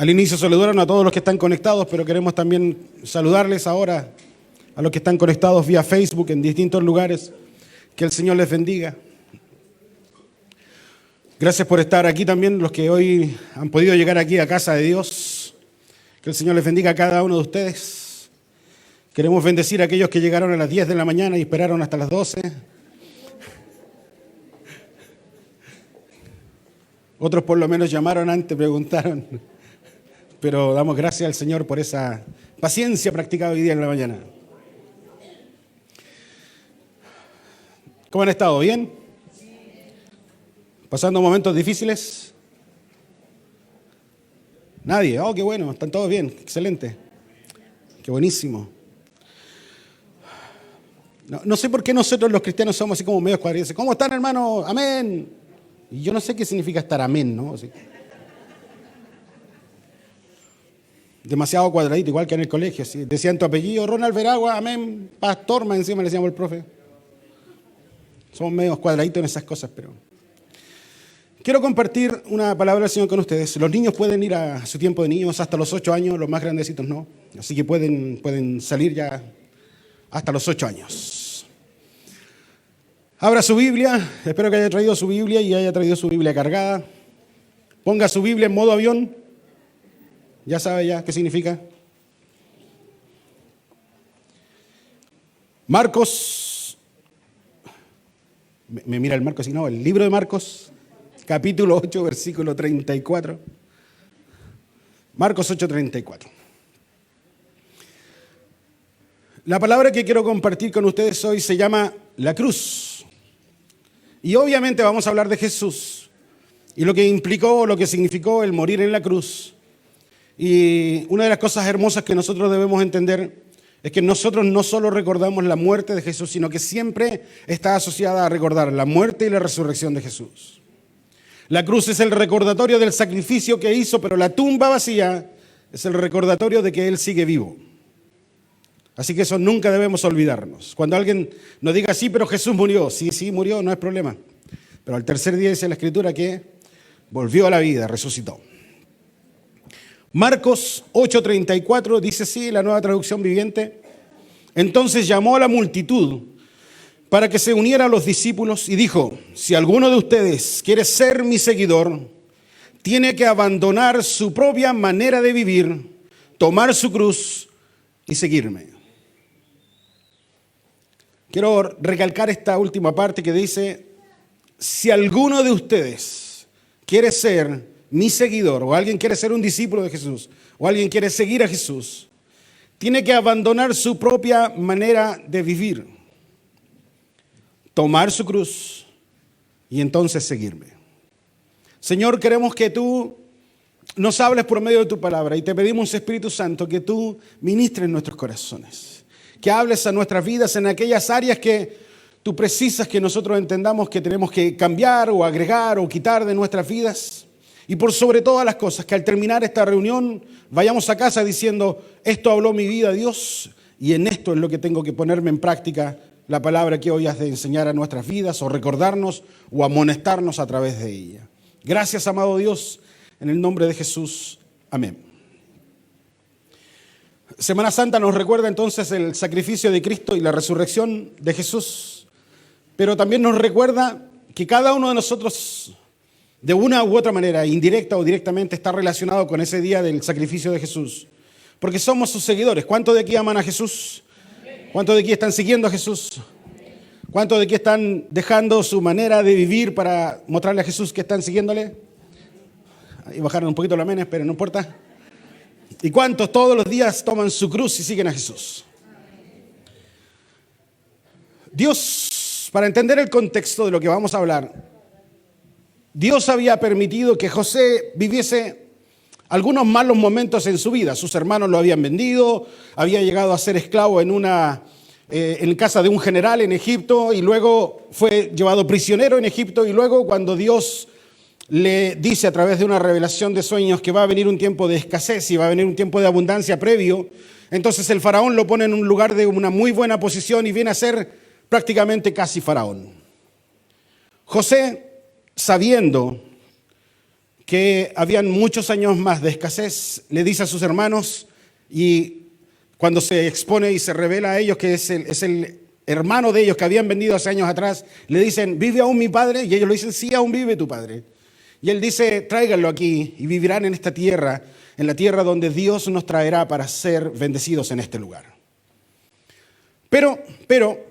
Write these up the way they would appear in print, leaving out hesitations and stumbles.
Al inicio saludaron a todos los que están conectados, pero queremos también saludarles ahora a los que están conectados vía Facebook en distintos lugares. Que el Señor les bendiga. Gracias por estar aquí también, los que hoy han podido llegar aquí a casa de Dios. Que el Señor les bendiga a cada uno de ustedes. Queremos bendecir a aquellos que llegaron a las 10 de la mañana y esperaron hasta las 12. Otros por lo menos llamaron antes, preguntaron. Pero damos gracias al Señor por esa paciencia practicada hoy día en la mañana. ¿Cómo han estado? ¿Bien? ¿Pasando momentos difíciles? Nadie. Oh, qué bueno. Están todos bien. Excelente. Qué buenísimo. No sé por qué nosotros los cristianos somos así como medio cuadritos. ¿Cómo están, hermano? Amén. Y yo no sé qué significa estar amén, ¿no? Así. Demasiado cuadradito, igual que en el colegio. ¿Sí? Decían tu apellido, Ronald Veragua, amén, pastor, más encima le decíamos el profe. Somos medio cuadraditos en esas cosas, pero... Quiero compartir una palabra del Señor con ustedes. Los niños pueden ir a su tiempo de niños hasta los 8 años, los más grandecitos no. Así que pueden salir ya hasta los 8 años. Abra su Biblia, espero que haya traído su Biblia y haya traído su Biblia cargada. Ponga su Biblia en modo avión. ¿Ya sabe ya qué significa? Marcos, me mira el Marcos, no, el libro de Marcos, capítulo 8, versículo 34. Marcos 8, 34. La palabra que quiero compartir con ustedes hoy se llama la cruz. Y obviamente vamos a hablar de Jesús y lo que implicó, lo que significó el morir en la cruz. Y una de las cosas hermosas que nosotros debemos entender es que nosotros no solo recordamos la muerte de Jesús, sino que siempre está asociada a recordar la muerte y la resurrección de Jesús. La cruz es el recordatorio del sacrificio que hizo, pero la tumba vacía es el recordatorio de que Él sigue vivo. Así que eso nunca debemos olvidarnos. Cuando alguien nos diga, sí, pero Jesús murió. Sí, murió, no es problema. Pero al tercer día dice la Escritura que volvió a la vida, resucitó. Marcos 8:34 dice así, la Nueva Traducción Viviente. Entonces llamó a la multitud para que se uniera a los discípulos y dijo, si alguno de ustedes quiere ser mi seguidor, tiene que abandonar su propia manera de vivir, tomar su cruz y seguirme. Quiero recalcar esta última parte que dice, si alguno de ustedes quiere ser mi seguidor, o alguien quiere ser un discípulo de Jesús, o alguien quiere seguir a Jesús, tiene que abandonar su propia manera de vivir, tomar su cruz y entonces seguirme. Señor, queremos que tú nos hables por medio de tu palabra y te pedimos, Espíritu Santo, que tú ministres nuestros corazones, que hables a nuestras vidas en aquellas áreas que tú precisas que nosotros entendamos que tenemos que cambiar o agregar o quitar de nuestras vidas. Y por sobre todas las cosas, que al terminar esta reunión vayamos a casa diciendo, esto habló mi vida Dios y en esto es lo que tengo que ponerme en práctica la palabra que hoy has de enseñar a nuestras vidas o recordarnos o amonestarnos a través de ella. Gracias, amado Dios, en el nombre de Jesús. Amén. Semana Santa nos recuerda entonces el sacrificio de Cristo y la resurrección de Jesús, pero también nos recuerda que cada uno de nosotros, de una u otra manera, indirecta o directamente, está relacionado con ese día del sacrificio de Jesús. Porque somos sus seguidores. ¿Cuántos de aquí aman a Jesús? ¿Cuántos de aquí están siguiendo a Jesús? ¿Cuántos de aquí están dejando su manera de vivir para mostrarle a Jesús que están siguiéndole? Ahí bajaron un poquito los amenes, pero no importa. ¿Y cuántos todos los días toman su cruz y siguen a Jesús? Dios, para entender el contexto de lo que vamos a hablar, Dios había permitido que José viviese algunos malos momentos en su vida. Sus hermanos lo habían vendido, había llegado a ser esclavo en casa de un general en Egipto y luego fue llevado prisionero en Egipto y luego cuando Dios le dice a través de una revelación de sueños que va a venir un tiempo de escasez y va a venir un tiempo de abundancia previo, entonces el faraón lo pone en un lugar de una muy buena posición y viene a ser prácticamente casi faraón. José, sabiendo que habían muchos años más de escasez, le dice a sus hermanos, y cuando se expone y se revela a ellos que es el hermano de ellos que habían vendido hace años atrás, le dicen, ¿vive aún mi padre? Y ellos le dicen, sí, aún vive tu padre. Y él dice, tráiganlo aquí y vivirán en esta tierra, en la tierra donde Dios nos traerá para ser bendecidos en este lugar. Pero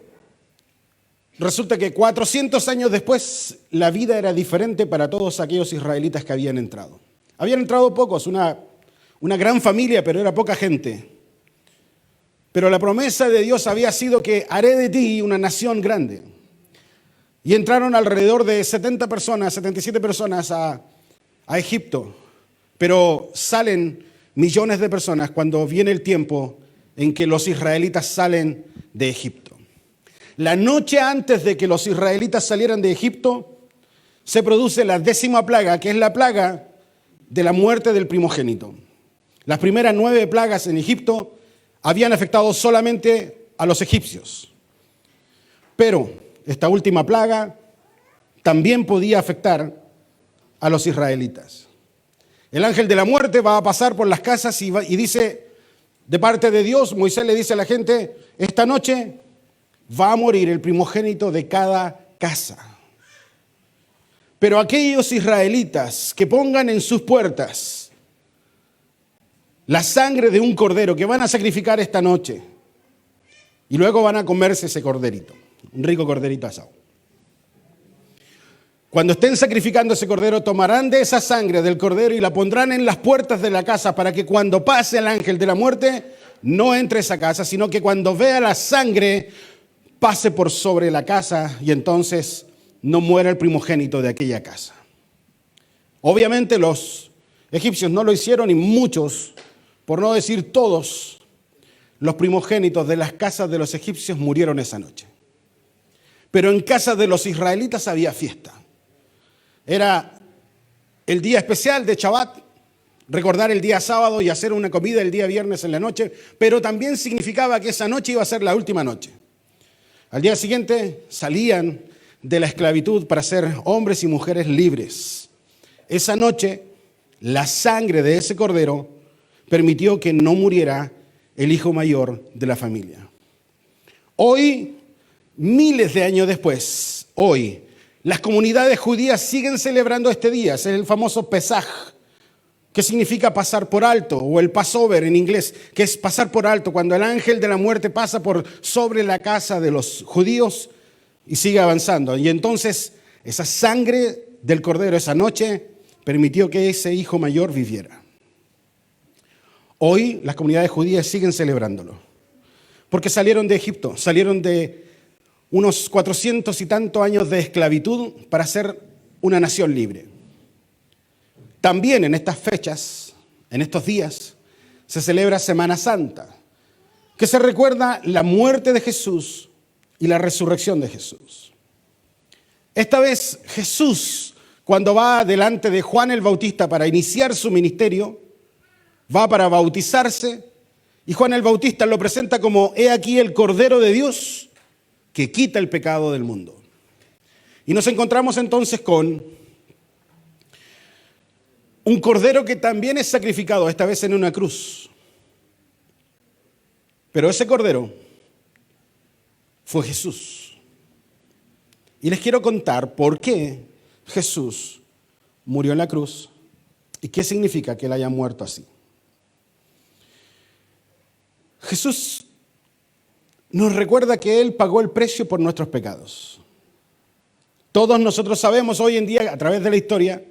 resulta que 400 años después la vida era diferente para todos aquellos israelitas que habían entrado. Habían entrado pocos, una gran familia, pero era poca gente. Pero la promesa de Dios había sido que haré de ti una nación grande. Y entraron alrededor de 70 personas, 77 personas a Egipto. Pero salen millones de personas cuando viene el tiempo en que los israelitas salen de Egipto. La noche antes de que los israelitas salieran de Egipto, se produce la 10ª plaga, que es la plaga de la muerte del primogénito. Las primeras 9 plagas en Egipto habían afectado solamente a los egipcios. Pero esta última plaga también podía afectar a los israelitas. El ángel de la muerte va a pasar por las casas y dice, de parte de Dios, Moisés le dice a la gente, esta noche va a morir el primogénito de cada casa. Pero aquellos israelitas que pongan en sus puertas la sangre de un cordero que van a sacrificar esta noche y luego van a comerse ese corderito, un rico corderito asado. Cuando estén sacrificando ese cordero, tomarán de esa sangre del cordero y la pondrán en las puertas de la casa para que cuando pase el ángel de la muerte no entre a esa casa, sino que cuando vea la sangre pase por sobre la casa y entonces no muera el primogénito de aquella casa. Obviamente los egipcios no lo hicieron y muchos, por no decir todos, los primogénitos de las casas de los egipcios murieron esa noche. Pero en casa de los israelitas había fiesta. Era el día especial de Shabbat, recordar el día sábado y hacer una comida el día viernes en la noche, pero también significaba que esa noche iba a ser la última noche. Al día siguiente salían de la esclavitud para ser hombres y mujeres libres. Esa noche, la sangre de ese cordero permitió que no muriera el hijo mayor de la familia. Hoy, miles de años después, hoy, las comunidades judías siguen celebrando este día. Es el famoso Pesaj, que significa pasar por alto, o el Passover en inglés, que es pasar por alto, cuando el ángel de la muerte pasa por sobre la casa de los judíos y sigue avanzando. Y entonces esa sangre del cordero esa noche permitió que ese hijo mayor viviera. Hoy las comunidades judías siguen celebrándolo, porque salieron de Egipto, salieron de unos 400 y tantos años de esclavitud para ser una nación libre. También en estas fechas, en estos días, se celebra Semana Santa, que se recuerda la muerte de Jesús y la resurrección de Jesús. Esta vez Jesús, cuando va delante de Juan el Bautista para iniciar su ministerio, va para bautizarse y Juan el Bautista lo presenta como, he aquí el Cordero de Dios que quita el pecado del mundo. Y nos encontramos entonces con un cordero que también es sacrificado, esta vez en una cruz. Pero ese cordero fue Jesús. Y les quiero contar por qué Jesús murió en la cruz y qué significa que él haya muerto así. Jesús nos recuerda que él pagó el precio por nuestros pecados. Todos nosotros sabemos hoy en día, a través de la historia,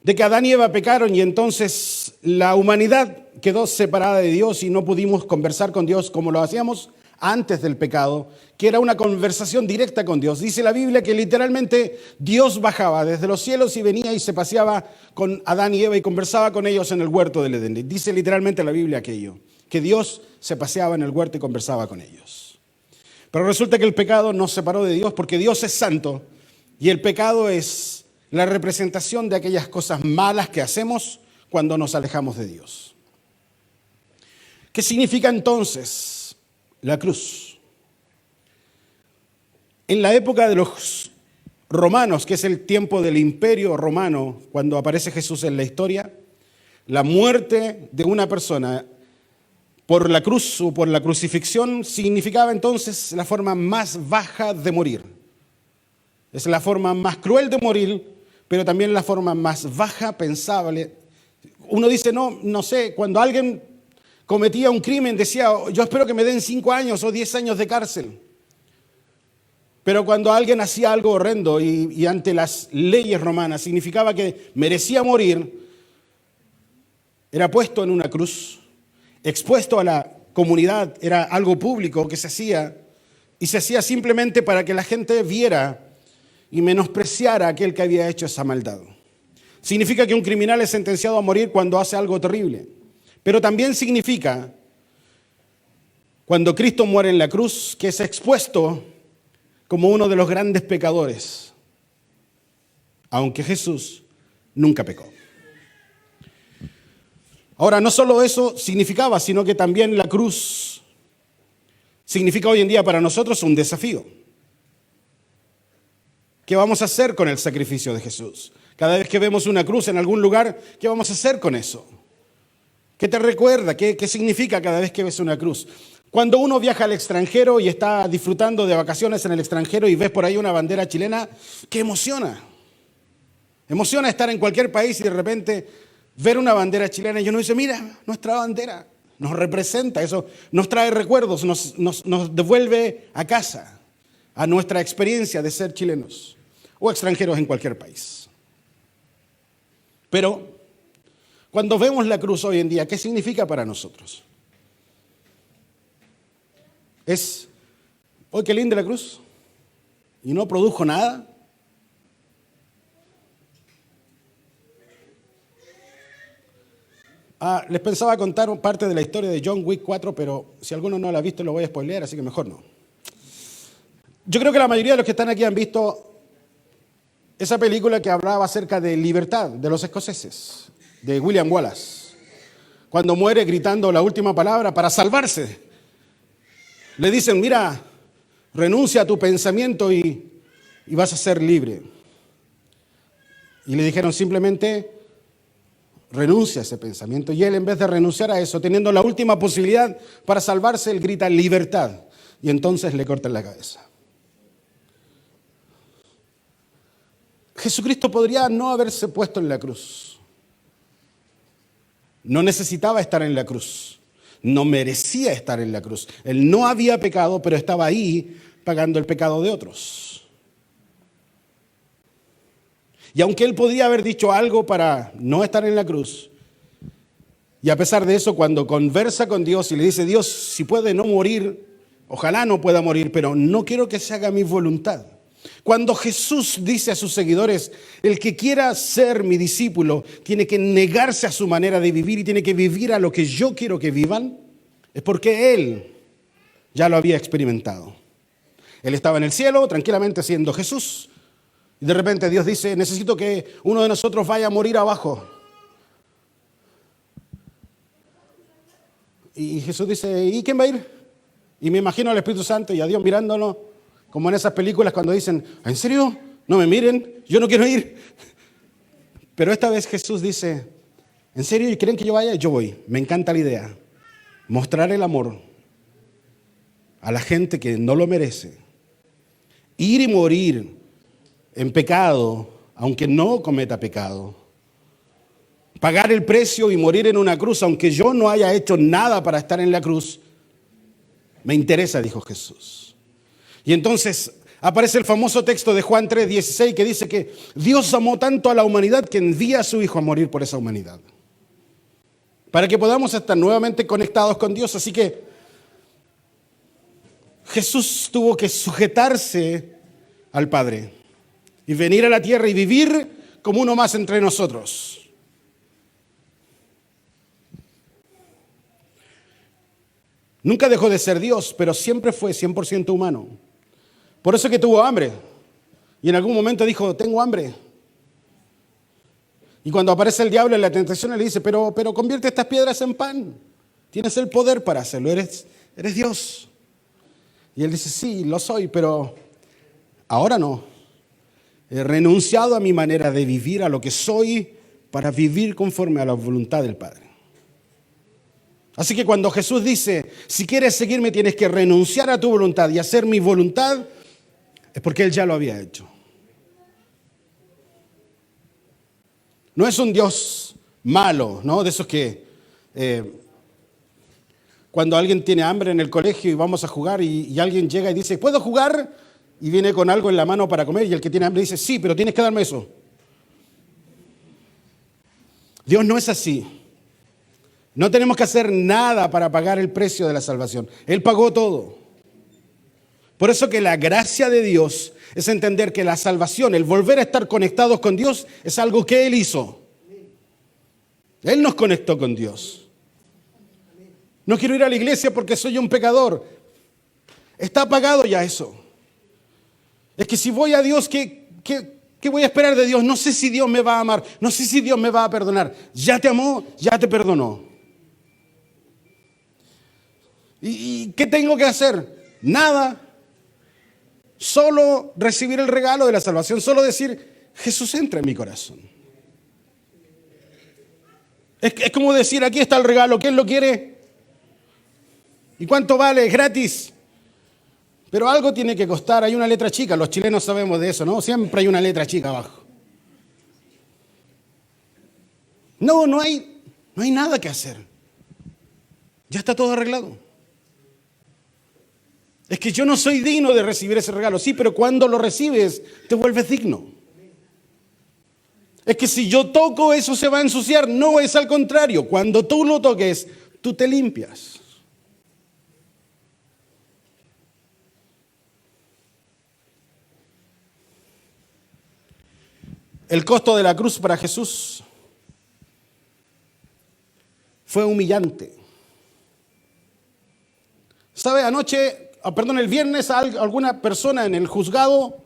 de que Adán y Eva pecaron y entonces la humanidad quedó separada de Dios y no pudimos conversar con Dios como lo hacíamos antes del pecado, que era una conversación directa con Dios. Dice la Biblia que literalmente Dios bajaba desde los cielos y venía y se paseaba con Adán y Eva y conversaba con ellos en el huerto del Edén. Dice literalmente la Biblia aquello, que Dios se paseaba en el huerto y conversaba con ellos. Pero resulta que el pecado nos separó de Dios porque Dios es santo y el pecado es la representación de aquellas cosas malas que hacemos cuando nos alejamos de Dios. ¿Qué significa entonces la cruz? En la época de los romanos, que es el tiempo del imperio romano, cuando aparece Jesús en la historia, la muerte de una persona por la cruz o por la crucifixión significaba entonces la forma más baja de morir. Es la forma más cruel de morir, pero también la forma más baja pensable. Uno dice, no sé, cuando alguien cometía un crimen decía, yo espero que me den 5 años o 10 años de cárcel. Pero cuando alguien hacía algo horrendo y ante las leyes romanas significaba que merecía morir, era puesto en una cruz, expuesto a la comunidad, era algo público que se hacía, y se hacía simplemente para que la gente viera y menospreciara a aquel que había hecho esa maldad. Significa que un criminal es sentenciado a morir cuando hace algo terrible, pero también significa, cuando Cristo muere en la cruz, que es expuesto como uno de los grandes pecadores, aunque Jesús nunca pecó. Ahora, no solo eso significaba, sino que también la cruz significa hoy en día para nosotros un desafío. ¿Qué vamos a hacer con el sacrificio de Jesús? Cada vez que vemos una cruz en algún lugar, ¿qué vamos a hacer con eso? ¿Qué te recuerda? ¿Qué significa cada vez que ves una cruz? Cuando uno viaja al extranjero y está disfrutando de vacaciones en el extranjero y ves por ahí una bandera chilena, ¿qué emociona? Emociona estar en cualquier país y de repente ver una bandera chilena y uno dice, mira, nuestra bandera nos representa, eso nos trae recuerdos, nos devuelve a casa, a nuestra experiencia de ser chilenos o extranjeros en cualquier país. Pero cuando vemos la cruz hoy en día, ¿qué significa para nosotros? Es, ¡oh, qué linda la cruz! Y no produjo nada. Les pensaba contar parte de la historia de John Wick 4, pero si alguno no la ha visto lo voy a spoilear, así que mejor no. Yo creo que la mayoría de los que están aquí han visto esa película que hablaba acerca de libertad de los escoceses, de William Wallace, cuando muere gritando la última palabra para salvarse. Le dicen, mira, renuncia a tu pensamiento y vas a ser libre. Y le dijeron simplemente, renuncia a ese pensamiento. Y él, en vez de renunciar a eso, teniendo la última posibilidad para salvarse, él grita libertad. Y entonces le cortan la cabeza. Jesucristo podría no haberse puesto en la cruz. No necesitaba estar en la cruz. No merecía estar en la cruz. Él no había pecado, pero estaba ahí pagando el pecado de otros. Y aunque él podía haber dicho algo para no estar en la cruz, y a pesar de eso, cuando conversa con Dios y le dice, Dios, si puede no morir, ojalá no pueda morir, pero no quiero que se haga mi voluntad. Cuando Jesús dice a sus seguidores, el que quiera ser mi discípulo tiene que negarse a su manera de vivir y tiene que vivir a lo que yo quiero que vivan, es porque Él ya lo había experimentado. Él estaba en el cielo, tranquilamente siendo Jesús, y de repente Dios dice, necesito que uno de nosotros vaya a morir abajo. Y Jesús dice, ¿y quién va a ir? Y me imagino al Espíritu Santo y a Dios mirándolo, como en esas películas cuando dicen, ¿en serio? No me miren, yo no quiero ir. Pero esta vez Jesús dice, ¿en serio? ¿Y quieren que yo vaya? Yo voy. Me encanta la idea. Mostrar el amor a la gente que no lo merece. Ir y morir en pecado, aunque no cometa pecado. Pagar el precio y morir en una cruz, aunque yo no haya hecho nada para estar en la cruz. Me interesa, dijo Jesús. Y entonces aparece el famoso texto de Juan 3:16 que dice que Dios amó tanto a la humanidad que envía a su Hijo a morir por esa humanidad. Para que podamos estar nuevamente conectados con Dios. Así que Jesús tuvo que sujetarse al Padre y venir a la tierra y vivir como uno más entre nosotros. Nunca dejó de ser Dios, pero siempre fue 100% humano. Por eso es que tuvo hambre. Y en algún momento dijo, tengo hambre. Y cuando aparece el diablo en la tentación, él le dice, pero convierte estas piedras en pan. Tienes el poder para hacerlo, eres Dios. Y él dice, sí, lo soy, pero ahora no. He renunciado a mi manera de vivir, a lo que soy, para vivir conforme a la voluntad del Padre. Así que cuando Jesús dice, si quieres seguirme tienes que renunciar a tu voluntad y hacer mi voluntad, es porque Él ya lo había hecho. No es un Dios malo, ¿no? De esos que cuando alguien tiene hambre en el colegio y vamos a jugar y alguien llega y dice, ¿puedo jugar? Y viene con algo en la mano para comer y el que tiene hambre dice, sí, pero tienes que darme eso. Dios no es así. No tenemos que hacer nada para pagar el precio de la salvación. Él pagó todo. Por eso que la gracia de Dios es entender que la salvación, el volver a estar conectados con Dios, es algo que Él hizo. Él nos conectó con Dios. No quiero ir a la iglesia porque soy un pecador. Está pagado ya eso. Es que si voy a Dios, ¿qué voy a esperar de Dios? No sé si Dios me va a amar. No sé si Dios me va a perdonar. Ya te amó, ya te perdonó. ¿Y qué tengo que hacer? Nada. Solo recibir el regalo de la salvación. Solo decir, Jesús entra en mi corazón. Es como decir, aquí está el regalo. ¿Quién lo quiere? ¿Y cuánto vale? Es gratis. Pero algo tiene que costar. Hay una letra chica. Los chilenos sabemos de eso, ¿no? Siempre hay una letra chica abajo. No hay nada que hacer. Ya está todo arreglado. Es que yo no soy digno de recibir ese regalo. Sí, pero cuando lo recibes, te vuelves digno. Es que si yo toco, eso se va a ensuciar. No, es al contrario. Cuando tú lo toques, tú te limpias. El costo de la cruz para Jesús fue humillante. ¿Sabe? El viernes alguna persona en el juzgado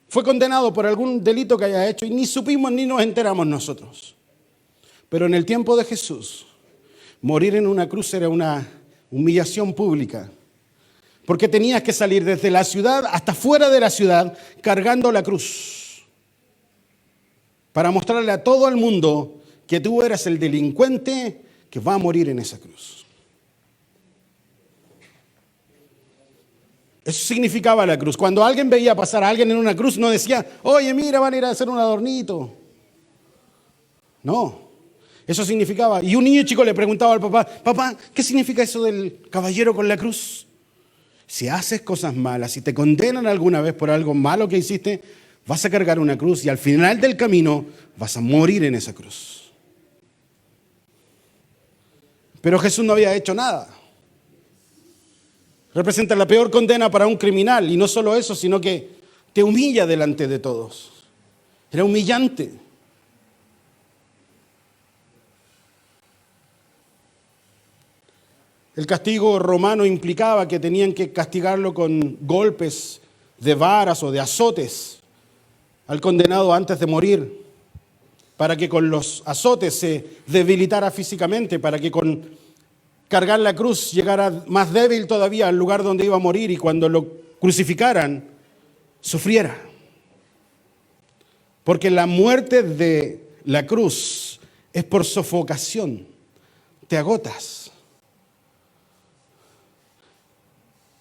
fue condenado por algún delito que haya hecho y ni supimos ni nos enteramos nosotros. Pero en el tiempo de Jesús, morir en una cruz era una humillación pública. Porque tenías que salir desde la ciudad hasta fuera de la ciudad cargando la cruz. Para mostrarle a todo el mundo que tú eras el delincuente que va a morir en esa cruz. Eso significaba la cruz. Cuando alguien veía pasar a alguien en una cruz, no decía, oye, mira, van a ir a hacer un adornito. No, eso significaba. Y un niño chico le preguntaba al papá, papá, ¿qué significa eso del caballero con la cruz? Si haces cosas malas, si te condenan alguna vez por algo malo que hiciste, vas a cargar una cruz y al final del camino vas a morir en esa cruz. Pero Jesús no había hecho nada. Representa la peor condena para un criminal. Y no solo eso, sino que te humilla delante de todos. Era humillante. El castigo romano implicaba que tenían que castigarlo con golpes de varas o de azotes al condenado antes de morir, para que con los azotes se debilitara físicamente, para que con cargar la cruz llegara más débil todavía al lugar donde iba a morir y cuando lo crucificaran, sufriera. Porque la muerte de la cruz es por sofocación. Te agotas.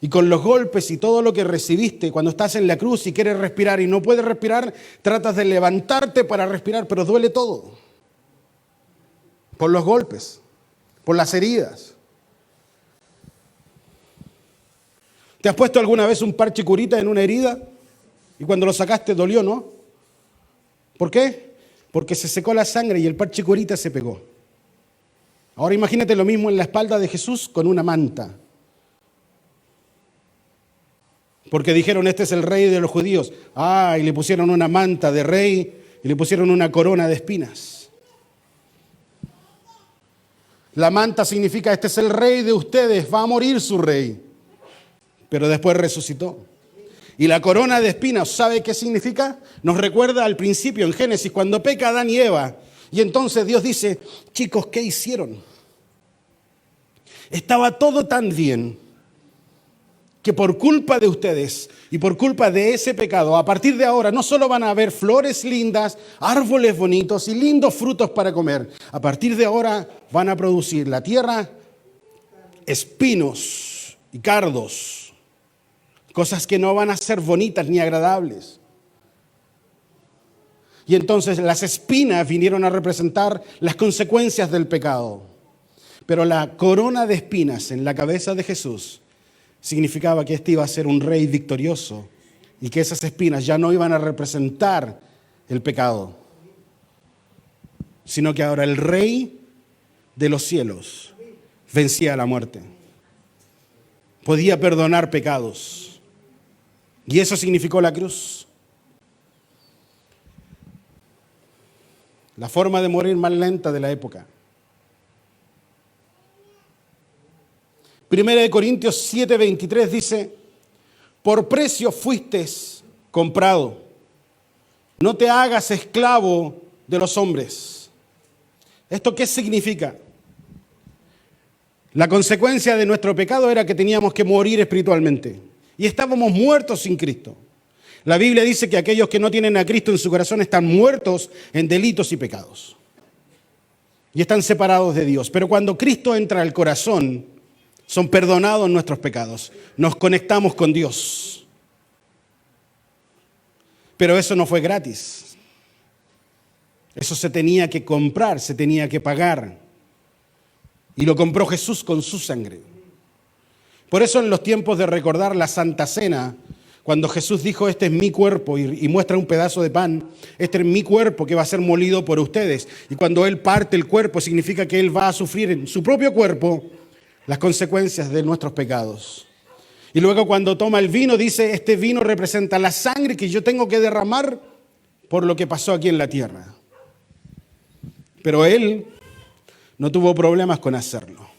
Y con los golpes y todo lo que recibiste, cuando estás en la cruz y quieres respirar y no puedes respirar, tratas de levantarte para respirar, pero duele todo. Por los golpes, por las heridas. ¿Te has puesto alguna vez un parche curita en una herida? Y cuando lo sacaste dolió, ¿no? ¿Por qué? Porque se secó la sangre y el parche curita se pegó. Ahora imagínate lo mismo en la espalda de Jesús con una manta. Porque dijeron, este es el rey de los judíos. Y le pusieron una manta de rey y le pusieron una corona de espinas. La manta significa, este es el rey de ustedes, va a morir su rey. Pero después resucitó. Y la corona de espinas, ¿sabe qué significa? Nos recuerda al principio en Génesis, cuando peca Adán y Eva. Y entonces Dios dice, chicos, ¿qué hicieron? Estaba todo tan bien que por culpa de ustedes y por culpa de ese pecado, a partir de ahora no solo van a haber flores lindas, árboles bonitos y lindos frutos para comer. A partir de ahora van a producir la tierra espinos y cardos, cosas que no van a ser bonitas ni agradables. Y entonces las espinas vinieron a representar las consecuencias del pecado. Pero la corona de espinas en la cabeza de Jesús significaba que este iba a ser un rey victorioso y que esas espinas ya no iban a representar el pecado, sino que ahora el rey de los cielos vencía a la muerte. Podía perdonar pecados. Y eso significó la cruz. La forma de morir más lenta de la época. 1 Corintios 7:23 dice: por precio fuisteis comprado. No te hagas esclavo de los hombres. ¿Esto qué significa? La consecuencia de nuestro pecado era que teníamos que morir espiritualmente. Y estábamos muertos sin Cristo. La Biblia dice que aquellos que no tienen a Cristo en su corazón están muertos en delitos y pecados. Y están separados de Dios. Pero cuando Cristo entra al corazón, son perdonados nuestros pecados. Nos conectamos con Dios. Pero eso no fue gratis. Eso se tenía que comprar, se tenía que pagar. Y lo compró Jesús con su sangre. Por eso en los tiempos de recordar la Santa Cena, cuando Jesús dijo: este es mi cuerpo, y muestra un pedazo de pan, este es mi cuerpo que va a ser molido por ustedes. Y cuando Él parte el cuerpo, significa que Él va a sufrir en su propio cuerpo las consecuencias de nuestros pecados. Y luego cuando toma el vino, dice: este vino representa la sangre que yo tengo que derramar por lo que pasó aquí en la tierra. Pero Él no tuvo problemas con hacerlo.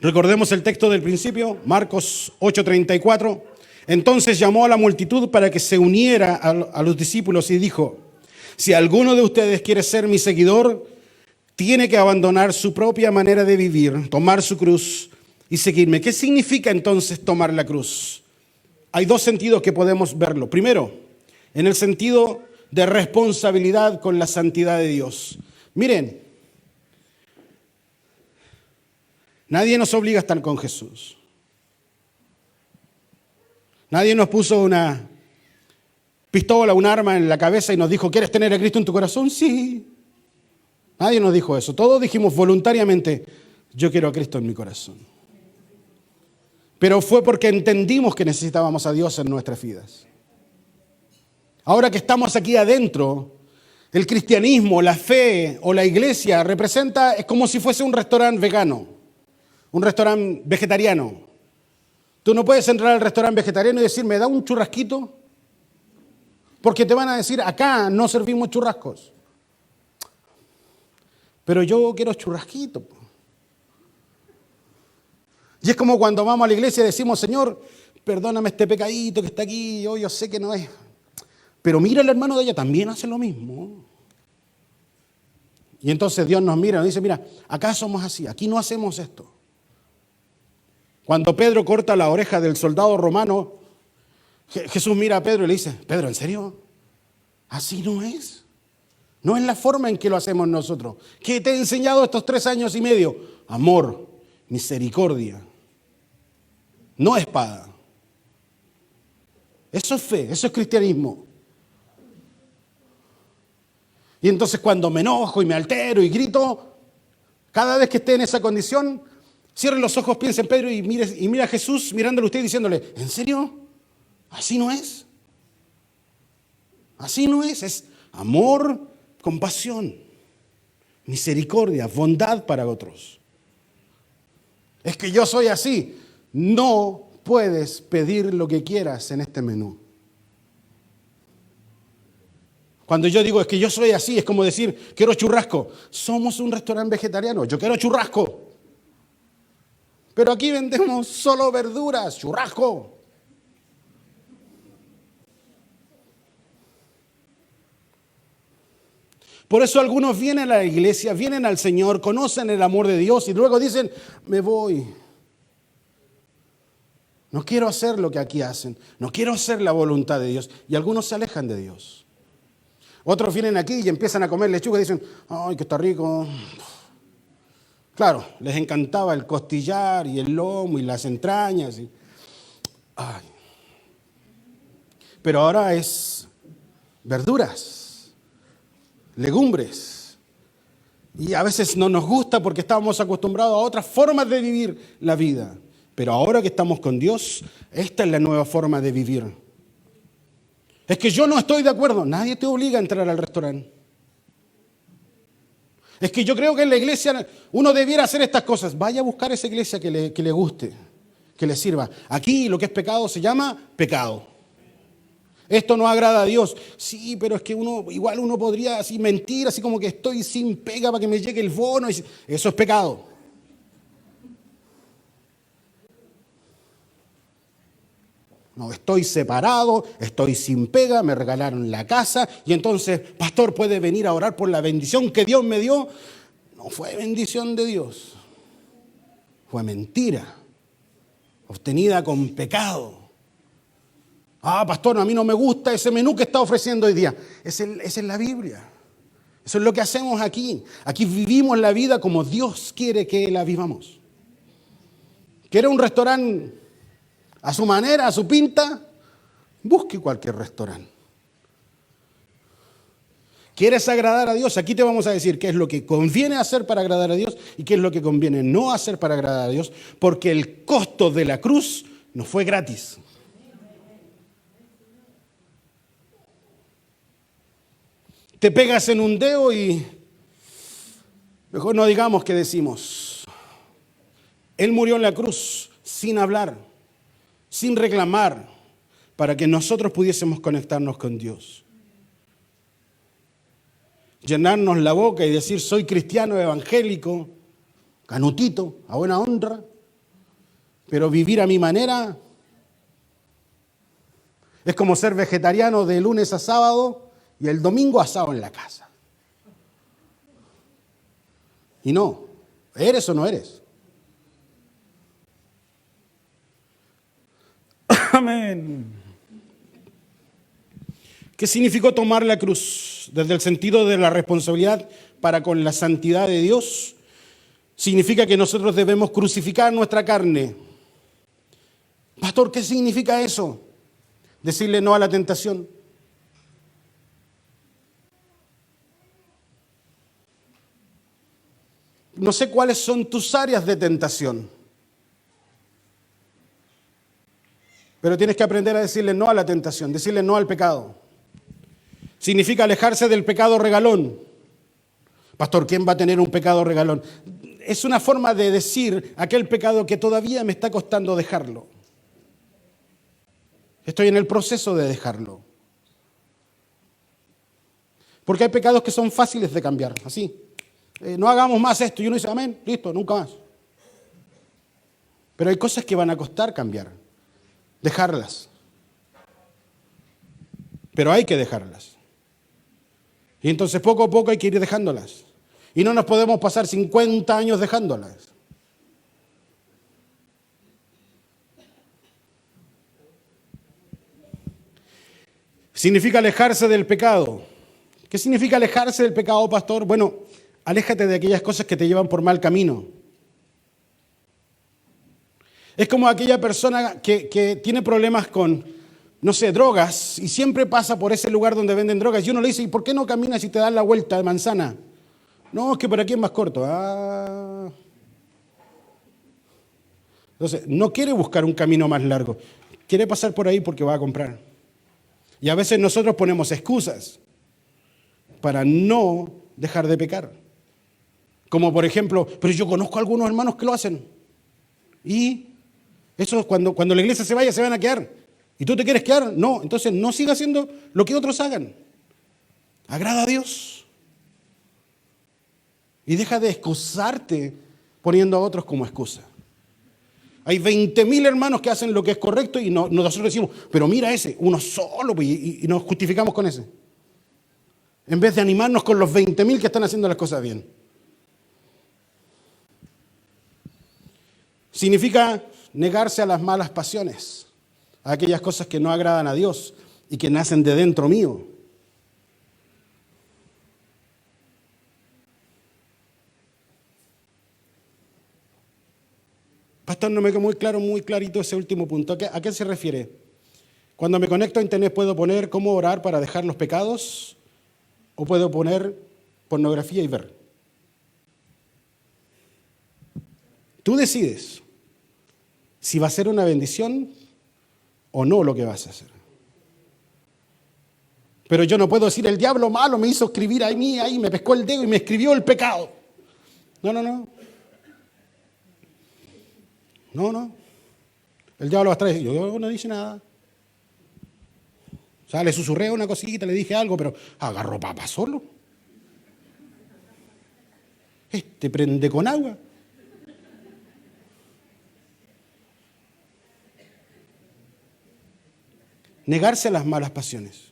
Recordemos el texto del principio, Marcos 8:34. Entonces llamó a la multitud para que se uniera a los discípulos y dijo: si alguno de ustedes quiere ser mi seguidor, tiene que abandonar su propia manera de vivir, tomar su cruz y seguirme. ¿Qué significa entonces tomar la cruz? Hay dos sentidos que podemos verlo. Primero, en el sentido de responsabilidad con la santidad de Dios. Miren, nadie nos obliga a estar con Jesús. Nadie nos puso una pistola, un arma en la cabeza y nos dijo: ¿quieres tener a Cristo en tu corazón? Sí. Nadie nos dijo eso. Todos dijimos voluntariamente: yo quiero a Cristo en mi corazón. Pero fue porque entendimos que necesitábamos a Dios en nuestras vidas. Ahora que estamos aquí adentro, el cristianismo, la fe o la iglesia es como si fuese un restaurante vegano, un restaurante vegetariano. Tú no puedes entrar al restaurante vegetariano y decir: ¿me da un churrasquito? Porque te van a decir: acá no servimos churrascos. Pero yo quiero churrasquito. Y es como cuando vamos a la iglesia y decimos: Señor, perdóname este pecadito que está aquí, yo sé que no es. Pero mira, el hermano de ella también hace lo mismo. Y entonces Dios nos mira y nos dice: mira, acá somos así, aquí no hacemos esto. Cuando Pedro corta la oreja del soldado romano, Jesús mira a Pedro y le dice: Pedro, ¿en serio? Así no es. No es la forma en que lo hacemos nosotros. ¿Qué te he enseñado estos 3 años y medio? Amor, misericordia, no espada. Eso es fe, eso es cristianismo. Y entonces cuando me enojo y me altero y grito, cada vez que esté en esa condición, cierre los ojos, piense en Pedro y mira a Jesús mirándole a usted y diciéndole: ¿en serio? ¿Así no es? Así no es. Es amor, compasión, misericordia, bondad para otros. Es que yo soy así. No puedes pedir lo que quieras en este menú. Cuando yo digo: es que yo soy así, es como decir: quiero churrasco. Somos un restaurante vegetariano, yo quiero churrasco. Pero aquí vendemos solo verduras, churrasco. Por eso algunos vienen a la iglesia, vienen al Señor, conocen el amor de Dios y luego dicen: me voy. No quiero hacer lo que aquí hacen. No quiero hacer la voluntad de Dios. Y algunos se alejan de Dios. Otros vienen aquí y empiezan a comer lechuga y dicen, ¡ay, que está rico! Claro, les encantaba el costillar y el lomo y las entrañas. Ay. Pero ahora es verduras, legumbres. Y a veces no nos gusta porque estábamos acostumbrados a otras formas de vivir la vida. Pero ahora que estamos con Dios, esta es la nueva forma de vivir. Es que yo no estoy de acuerdo. Nadie te obliga a entrar al restaurante. Es que yo creo que en la iglesia uno debiera hacer estas cosas. Vaya a buscar esa iglesia que le guste, que le sirva. Aquí lo que es pecado se llama pecado. Esto no agrada a Dios. Sí, pero es que igual uno podría así mentir, así como que estoy sin pega para que me llegue el bono. Eso es pecado. No, estoy separado, estoy sin pega, me regalaron la casa y entonces, pastor, ¿puede venir a orar por la bendición que Dios me dio? No fue bendición de Dios, fue mentira, obtenida con pecado. Ah, pastor, a mí no me gusta ese menú que está ofreciendo hoy día. Esa es la Biblia. Eso es lo que hacemos aquí. Aquí vivimos la vida como Dios quiere que la vivamos. ¿Quiere un restaurante a su manera, a su pinta? Busque cualquier restaurante. ¿Quieres agradar a Dios? Aquí te vamos a decir qué es lo que conviene hacer para agradar a Dios y qué es lo que conviene no hacer para agradar a Dios, porque el costo de la cruz no fue gratis. Te pegas en un dedo y mejor no digamos qué decimos. Él murió en la cruz sin hablar, sin reclamar, para que nosotros pudiésemos conectarnos con Dios. Llenarnos la boca y decir, soy cristiano evangélico, canutito, a buena honra, pero vivir a mi manera es como ser vegetariano de lunes a sábado y el domingo asado en la casa. Y no, ¿eres o no eres? Amén. ¿Qué significó tomar la cruz? Desde el sentido de la responsabilidad para con la santidad de Dios, significa que nosotros debemos crucificar nuestra carne. Pastor, ¿qué significa eso? Decirle no a la tentación. No sé cuáles son tus áreas de tentación, pero tienes que aprender a decirle no a la tentación, decirle no al pecado. Significa alejarse del pecado regalón. Pastor, ¿quién va a tener un pecado regalón? Es una forma de decir aquel pecado que todavía me está costando dejarlo. Estoy en el proceso de dejarlo. Porque hay pecados que son fáciles de cambiar, así. No hagamos más esto. Y uno dice, amén, listo, nunca más. Pero hay cosas que van a costar cambiar, dejarlas. Pero hay que dejarlas. Y entonces poco a poco hay que ir dejándolas. Y no nos podemos pasar 50 años dejándolas. Significa alejarse del pecado. ¿Qué significa alejarse del pecado, pastor? Bueno, aléjate de aquellas cosas que te llevan por mal camino. Es como aquella persona que tiene problemas con, no sé, drogas y siempre pasa por ese lugar donde venden drogas y uno le dice, ¿y por qué no caminas y te das la vuelta de manzana? No, es que por aquí es más corto. Entonces, no quiere buscar un camino más largo. Quiere pasar por ahí porque va a comprar. Y a veces nosotros ponemos excusas para no dejar de pecar. Como por ejemplo, pero yo conozco a algunos hermanos que lo hacen. Y eso cuando la iglesia se vaya se van a quedar. ¿Y tú te quieres quedar? No, entonces no sigas haciendo lo que otros hagan. Agrada a Dios. Y deja de excusarte poniendo a otros como excusa. Hay 20.000 hermanos que hacen lo que es correcto y nosotros decimos, pero mira ese, uno solo, y nos justificamos con ese. En vez de animarnos con los 20.000 que están haciendo las cosas bien. Significa negarse a las malas pasiones, a aquellas cosas que no agradan a Dios y que nacen de dentro mío. Pastor, no me quedó muy claro, muy clarito ese último punto. ¿A qué se refiere? Cuando me conecto a internet, ¿puedo poner cómo orar para dejar los pecados? ¿O puedo poner pornografía y ver? Tú decides si va a ser una bendición o no lo que vas a hacer. Pero yo no puedo decir, el diablo malo me hizo escribir a mí, ahí me pescó el dedo y me escribió el pecado. No. No. El diablo va a estar diciendo, yo no dice nada. O sea, le susurré una cosita, le dije algo, pero agarró papa solo. Prende con agua. Negarse a las malas pasiones.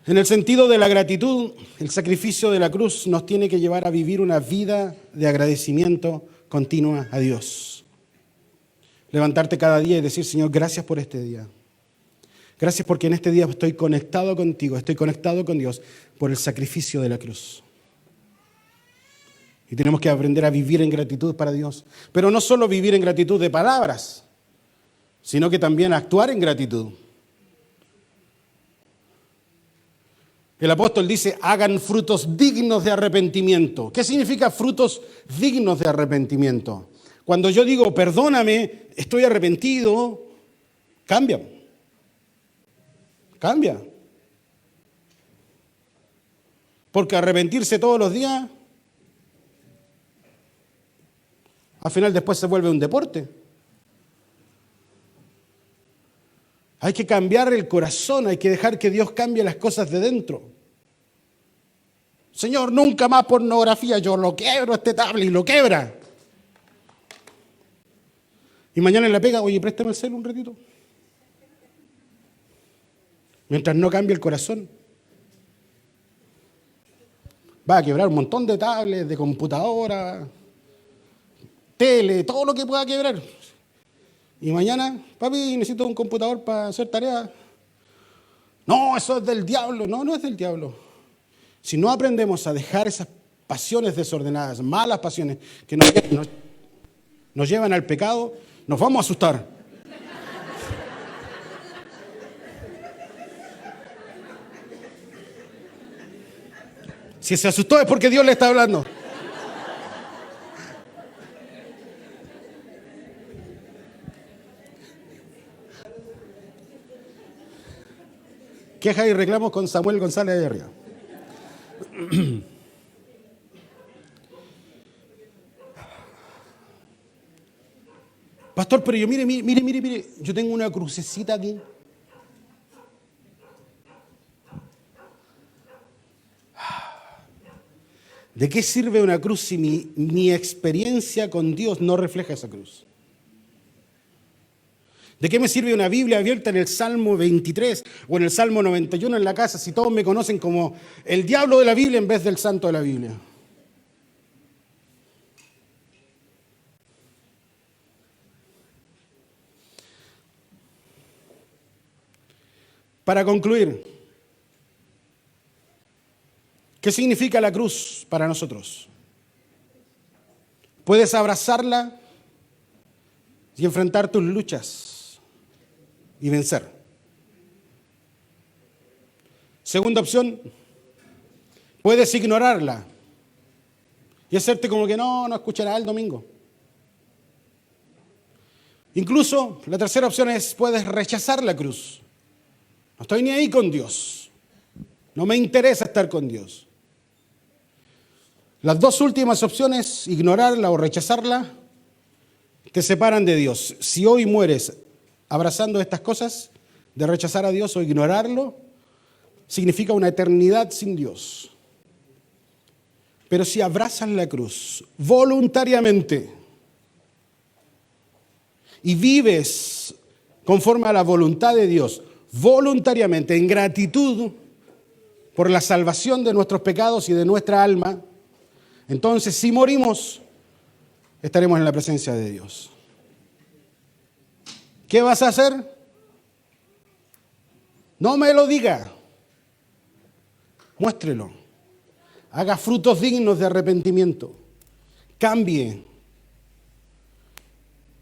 En el sentido de la gratitud, el sacrificio de la cruz nos tiene que llevar a vivir una vida de agradecimiento continua a Dios. Levantarte cada día y decir, Señor, gracias por este día. Gracias porque en este día estoy conectado contigo, estoy conectado con Dios por el sacrificio de la cruz. Y tenemos que aprender a vivir en gratitud para Dios. Pero no solo vivir en gratitud de palabras, sino que también actuar en gratitud. El apóstol dice, hagan frutos dignos de arrepentimiento. ¿Qué significa frutos dignos de arrepentimiento? Cuando yo digo, perdóname, estoy arrepentido, cambia. Porque arrepentirse todos los días, al final después se vuelve un deporte. Hay que cambiar el corazón, hay que dejar que Dios cambie las cosas de dentro. Señor, nunca más pornografía, yo lo quiebro este tablet y lo quebra. Y mañana en la pega, oye, préstame el celu un ratito. Mientras no cambie el corazón. Va a quebrar un montón de tablets, de computadora, tele, todo lo que pueda quebrar. Y mañana, papi, necesito un computador para hacer tareas. No, eso es del diablo. No es del diablo. Si no aprendemos a dejar esas pasiones desordenadas, malas pasiones que nos llevan al pecado, nos vamos a asustar. Si se asustó es porque Dios le está hablando. Quejas y reclamos con Samuel González de arriba. Pastor, pero yo mire, yo tengo una crucecita aquí. ¿De qué sirve una cruz si mi experiencia con Dios no refleja esa cruz? ¿De qué me sirve una Biblia abierta en el Salmo 23 o en el Salmo 91 en la casa si todos me conocen como el diablo de la Biblia en vez del santo de la Biblia? Para concluir, ¿qué significa la cruz para nosotros? Puedes abrazarla y enfrentar tus luchas y vencer. Segunda opción, puedes ignorarla y hacerte como que no escuchará el domingo. Incluso la tercera opción es, puedes rechazar la cruz. No estoy ni ahí con Dios. No me interesa estar con Dios. Las dos últimas opciones, ignorarla o rechazarla, te separan de Dios. Si hoy mueres abrazando estas cosas, de rechazar a Dios o ignorarlo, significa una eternidad sin Dios. Pero si abrazas la cruz voluntariamente y vives conforme a la voluntad de Dios, voluntariamente, en gratitud por la salvación de nuestros pecados y de nuestra alma, Entonces, si morimos, estaremos en la presencia de Dios. ¿Qué vas a hacer? No me lo diga. Muéstrelo. Haga frutos dignos de arrepentimiento. Cambie.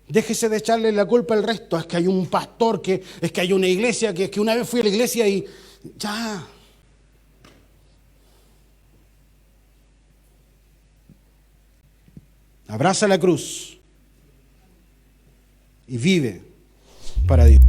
Déjese de echarle la culpa al resto. Es que hay un pastor, es que hay una iglesia, que es que una vez fui a la iglesia y ya. Abraza la cruz y vive para Dios.